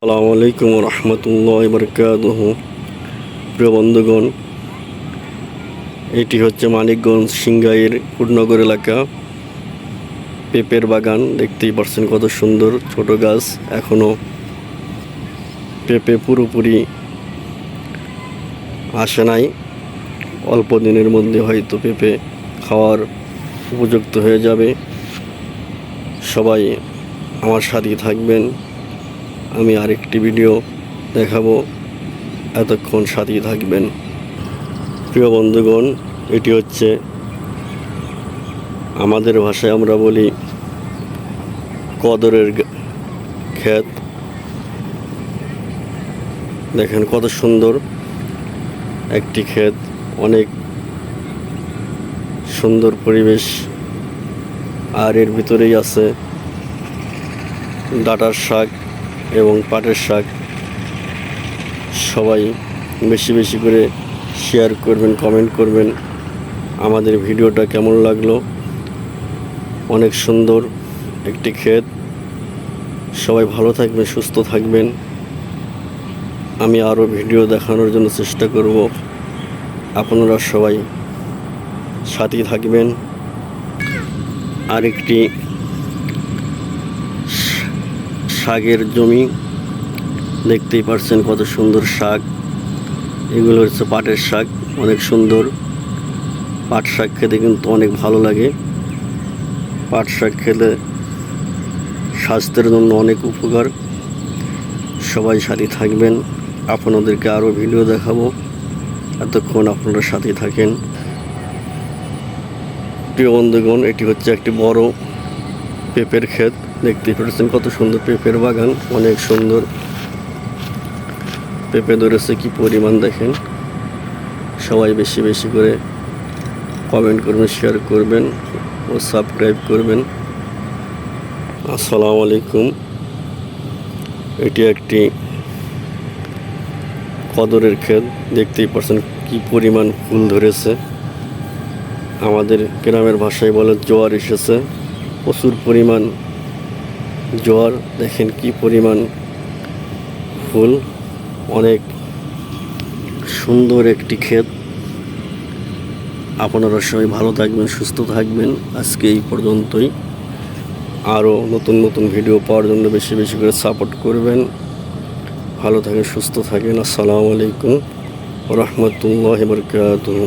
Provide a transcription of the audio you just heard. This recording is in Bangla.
আসসালামু আলাইকুম রহমতুল্লাহ বরকাতুহু। প্রিয় বন্ধুগণ, এটি হচ্ছে মানিকগঞ্জ সিংগাইয়ের কুটনগর এলাকা। পেঁপের বাগান দেখতেই পাচ্ছেন, কত সুন্দর ছোট গাছ। এখনও পেঁপে পুরোপুরি আসে নাই, অল্প দিনের মধ্যে হয়তো পেঁপে খাওয়ার উপযুক্ত হয়ে যাবে। সবাই আমার সাথেই থাকবেন, আমি আরেকটি ভিডিও দেখাবো, এতক্ষণ সাথেই থাকবেন। প্রিয় বন্ধুগণ, এটি হচ্ছে আমাদের ভাষায় আমরা বলি কদরের ক্ষেত। দেখেন কত সুন্দর একটি ক্ষেত, অনেক সুন্দর পরিবেশ। আর এর ভিতরেই আছে ডাঁটার শাক এবং পাটের শাক। সবাই বেশি বেশি করে শেয়ার করবেন, কমেন্ট করবেন আমাদের ভিডিওটা কেমন লাগলো। অনেক সুন্দর একটি ক্ষেত। সবাই ভালো থাকবেন, সুস্থ থাকবেন। আমি আরও ভিডিও দেখানোর জন্য চেষ্টা করব, আপনারা সবাই সাথেই থাকবেন। আরেকটি শাকের জমি দেখতেই পাচ্ছেন, কত সুন্দর শাক। এগুলো হচ্ছে পাটের শাক, অনেক সুন্দর। পাট শাক খেতে কিন্তু অনেক ভালো লাগে। পাট শাক খেলে স্বাস্থ্যের জন্য অনেক উপকার। সবাই সাথে থাকবেন, আপনাদেরকে আরও ভিডিও দেখাবো, এতক্ষণ আপনারা সাথে থাকেন। প্রিয় বন্ধুগণ, এটি হচ্ছে একটি বড় পেঁপের ক্ষেত। দেখতেই পাচ্ছেন কত সুন্দর পেঁপের বাগান, অনেক সুন্দর পেঁপে ধরেছে কি পরিমাণ দেখেন। সবাই বেশি বেশি করে কমেন্ট করবেন, শেয়ার করবেন ও সাবস্ক্রাইব করবেন। আসসালামু আলাইকুম। এটি একটি কদরের ক্ষেত, দেখতেই পাচ্ছেন কি পরিমাণ ফুল ধরেছে। আমাদের গ্রামের ভাষায় বলে জোয়ার এসেছে, প্রচুর পরিমাণ জোয়ার। দেখেন কি পরিমাণ ফুল, অনেক সুন্দর একটি ক্ষেত। আপনারা সবাই ভালো থাকবেন, সুস্থ থাকবেন। আজকে এই পর্যন্তই। আরও নতুন নতুন ভিডিও পাওয়ার জন্য বেশি বেশি করে সাপোর্ট করবেন। ভালো থাকেন, সুস্থ থাকেন। আসসালামু আলাইকুম রহমতুল্লাহি বরকাতুহু।